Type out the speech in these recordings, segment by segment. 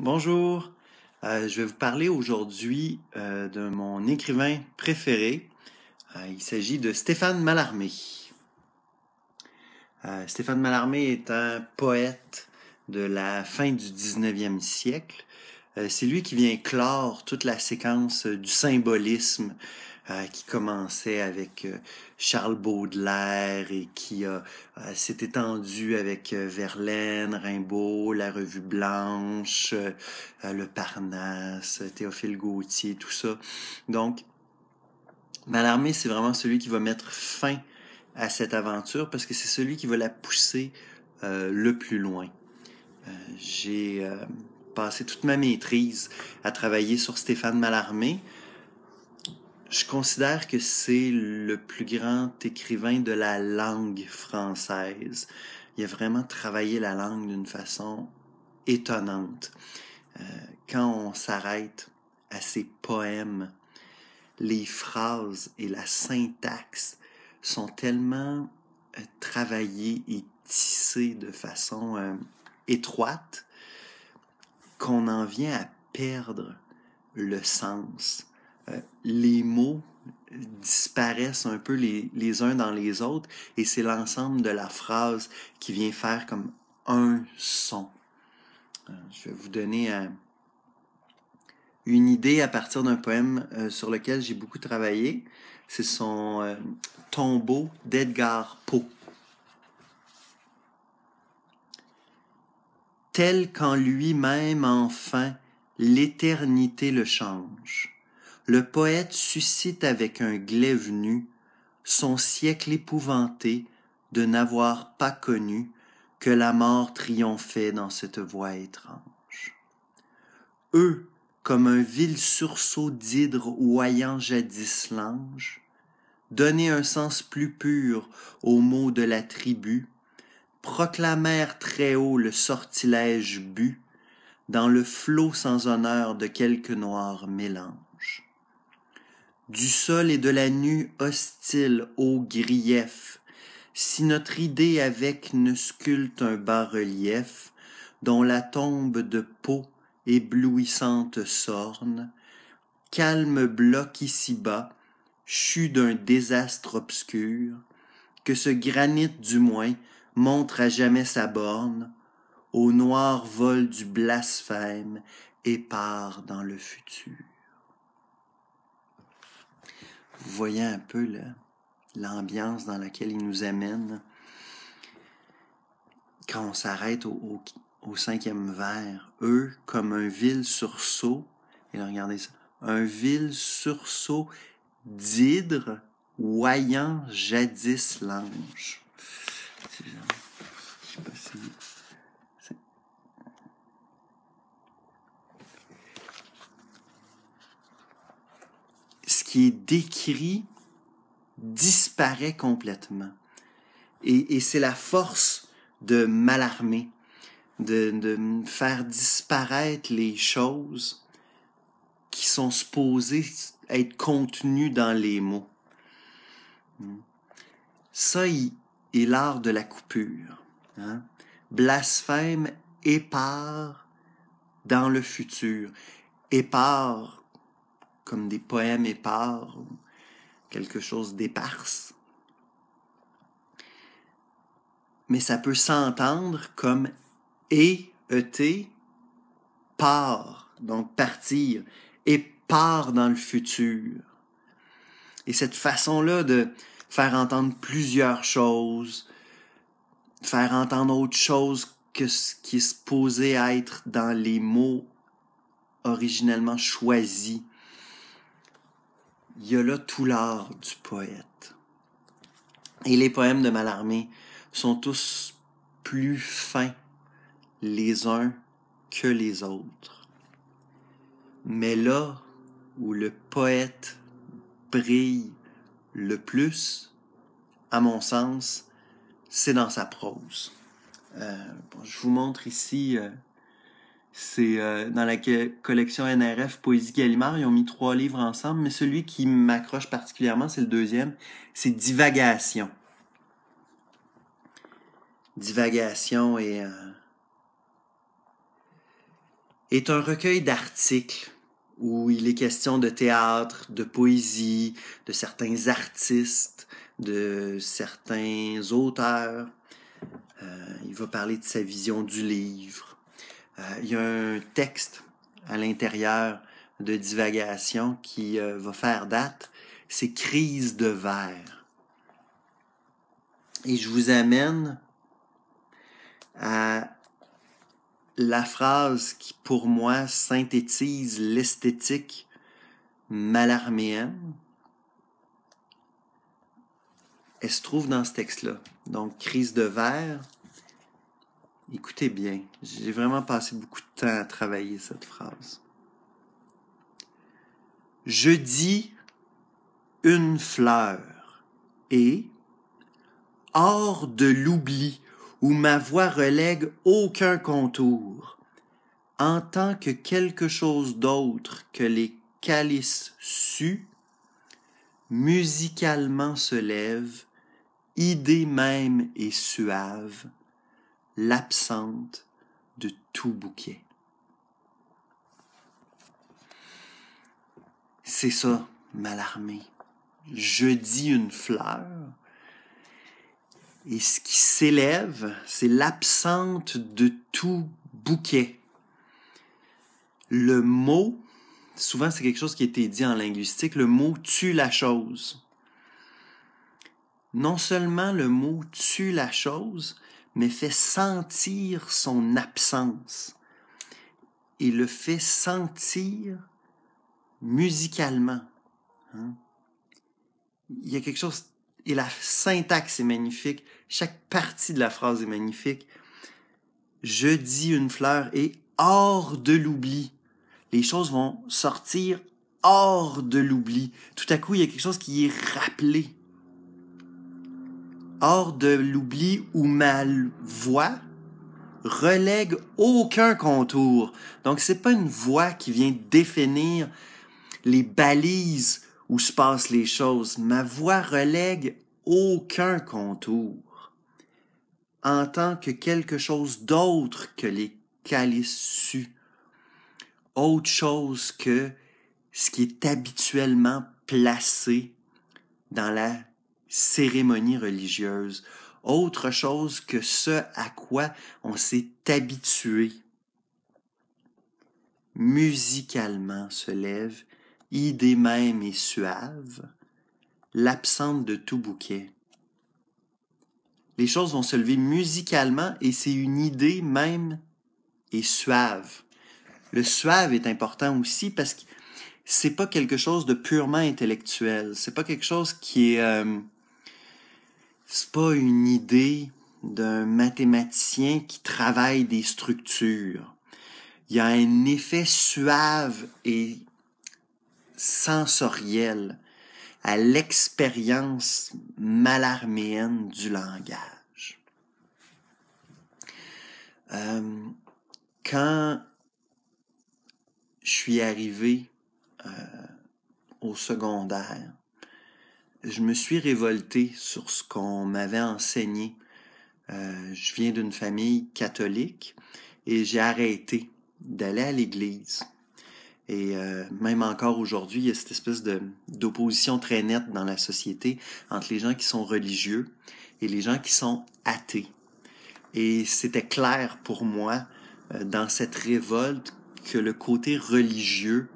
Bonjour, je vais vous parler aujourd'hui de mon écrivain préféré. Il s'agit de Stéphane Mallarmé. Stéphane Mallarmé est un poète de la fin du 19e siècle. C'est lui qui vient clore toute la séquence du symbolisme qui commençait avec Charles Baudelaire et qui s'est étendu avec Verlaine, Rimbaud, la Revue Blanche, le Parnasse, Théophile Gautier, tout ça. Donc, Mallarmé, c'est vraiment celui qui va mettre fin à cette aventure parce que c'est celui qui va la pousser le plus loin. J'ai passé toute ma maîtrise à travailler sur Stéphane Mallarmé. Je considère que c'est le plus grand écrivain de la langue française. Il a vraiment travaillé la langue d'une façon étonnante. Quand on s'arrête à ses poèmes, les phrases et la syntaxe sont tellement travaillées et tissées de façon étroite qu'on en vient à perdre le sens. Les mots disparaissent un peu les uns dans les autres et c'est l'ensemble de la phrase qui vient faire comme un son. Je vais vous donner une idée à partir d'un poème sur lequel j'ai beaucoup travaillé. C'est son Tombeau d'Edgar Poe. Tel qu'en lui-même enfin l'éternité le change, le poète suscite avec un glaive nu son siècle épouvanté de n'avoir pas connu que la mort triomphait dans cette voie étrange. Eux, comme un vil sursaut d'hydre ouayant jadis l'ange, donner un sens plus pur aux mots de la tribu, proclamèrent très haut le sortilège bu dans le flot sans honneur de quelque noir mélange. Du sol et de la nue hostile au grief, si notre idée avec ne sculpte un bas-relief, dont la tombe de peau éblouissante sorne, calme bloc ici-bas, chu d'un désastre obscur, que ce granit du moins montre à jamais sa borne, au noir vol du blasphème et part dans le futur. Vous voyez un peu l'ambiance dans laquelle il nous amène quand on s'arrête au cinquième vers. Eux, comme un vil sursaut, et là, regardez ça, un vil sursaut d'hydre ouayant jadis l'ange. Je sais pas si... Ce qui est décrit disparaît complètement. Et c'est la force de Mallarmé, de faire disparaître les choses qui sont supposées être contenues dans les mots. Ça est l'art de la coupure. Hein? Blasphème épars dans le futur. Épars comme des poèmes épars, quelque chose d'éparse. Mais ça peut s'entendre comme et-e-t, part, donc partir, et part dans le futur. Et cette façon-là de faire entendre plusieurs choses, faire entendre autre chose que ce qui est supposé être dans les mots originellement choisis, il y a là tout l'art du poète. Et les poèmes de Mallarmé sont tous plus fins les uns que les autres. Mais là où le poète brille le plus, à mon sens, c'est dans sa prose. Je vous montre ici, c'est dans la collection NRF Poésie Gallimard, ils ont mis 3 livres ensemble, mais celui qui m'accroche particulièrement, c'est le deuxième, c'est Divagation. Divagation est est un recueil d'articles où il est question de théâtre, de poésie, de certains artistes, de certains auteurs. Il va parler de sa vision du livre. Il y a un texte à l'intérieur de Divagation qui va faire date, c'est Crise de vers. Et je vous amène à la phrase qui, pour moi, synthétise l'esthétique mallarméenne. Elle se trouve dans ce texte-là. Donc, Crise de vers. Écoutez bien, j'ai vraiment passé beaucoup de temps à travailler cette phrase. Je dis une fleur et, hors de l'oubli où ma voix relègue aucun contour, en tant que quelque chose d'autre que les calices sus, musicalement se lève, idée même et suave, l'absente de tout bouquet. C'est ça, Mallarmé. Je dis une fleur, et ce qui s'élève, c'est l'absente de tout bouquet. Le mot, souvent c'est quelque chose qui a été dit en linguistique, le mot tue la chose. Non seulement le mot tue la chose, mais fait sentir son absence et le fait sentir musicalement. Il y a quelque chose, et la syntaxe est magnifique, chaque partie de la phrase est magnifique. Je dis une fleur et hors de l'oubli. Les choses vont sortir hors de l'oubli. Tout à coup, il y a quelque chose qui est rappelé. Hors de l'oubli où ma voix relègue aucun contour. Donc, c'est pas une voix qui vient définir les balises où se passent les choses. Ma voix relègue aucun contour. En tant que quelque chose d'autre que les calices sus. Autre chose que ce qui est habituellement placé dans la cérémonie religieuse. Autre chose que ce à quoi on s'est habitué. Musicalement se lève, idée même et suave, l'absente de tout bouquet. Les choses vont se lever musicalement et c'est une idée même et suave. Le suave est important aussi parce que c'est pas quelque chose de purement intellectuel. C'est pas quelque chose qui est... c'est pas une idée d'un mathématicien qui travaille des structures. Il y a un effet suave et sensoriel à l'expérience mallarméenne du langage. Quand je suis arrivé au secondaire, je me suis révolté sur ce qu'on m'avait enseigné. Je viens d'une famille catholique et j'ai arrêté d'aller à l'église. Et même encore aujourd'hui, il y a cette espèce d'opposition très nette dans la société entre les gens qui sont religieux et les gens qui sont athées. Et c'était clair pour moi, dans cette révolte, que le côté religieux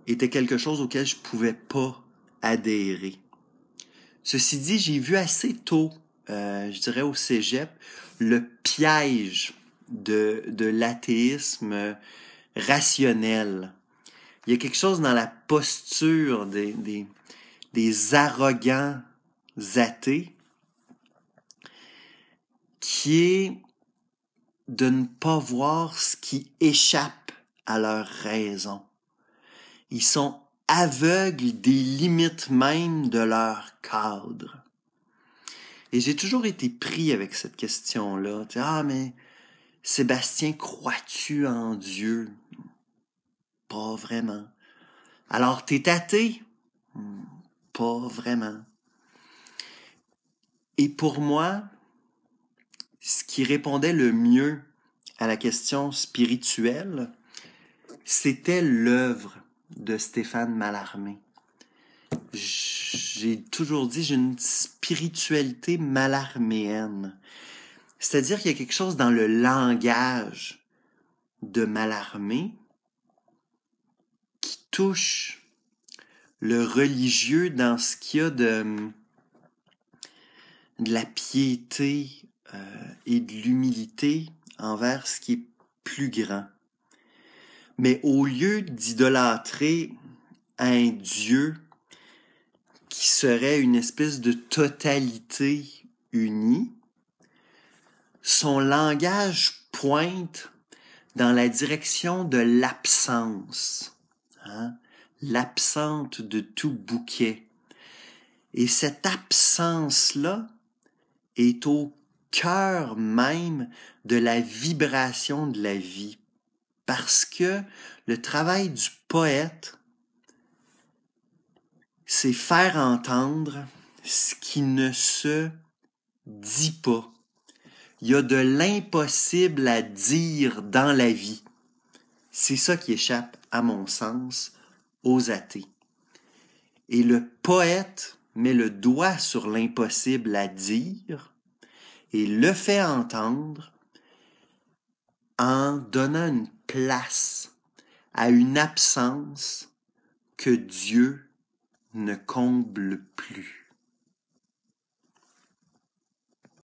était quelque chose auquel je pouvais pas adhérer. Ceci dit, j'ai vu assez tôt, je dirais au cégep, le piège de l'athéisme rationnel. Il y a quelque chose dans la posture des arrogants athées qui est de ne pas voir ce qui échappe à leur raison. Ils sont aveugles des limites même de leur cadre. Et j'ai toujours été pris avec cette question-là. Ah, mais Sébastien, crois-tu en Dieu? Pas vraiment. Alors, t'es athée? Pas vraiment. Et pour moi, ce qui répondait le mieux à la question spirituelle, c'était l'œuvre de Stéphane Mallarmé. J'ai toujours dit, j'ai une spiritualité mallarméenne. C'est-à-dire qu'il y a quelque chose dans le langage de Mallarmé qui touche le religieux dans ce qu'il y a de la piété et de l'humilité envers ce qui est plus grand. Mais au lieu d'idolâtrer un Dieu qui serait une espèce de totalité unie, son langage pointe dans la direction de l'absence, l'absente de tout bouquet. Et cette absence-là est au cœur même de la vibration de la vie. Parce que le travail du poète, c'est faire entendre ce qui ne se dit pas. Il y a de l'impossible à dire dans la vie. C'est ça qui échappe, à mon sens, aux athées. Et le poète met le doigt sur l'impossible à dire et le fait entendre en donnant une place à une absence que Dieu ne comble plus.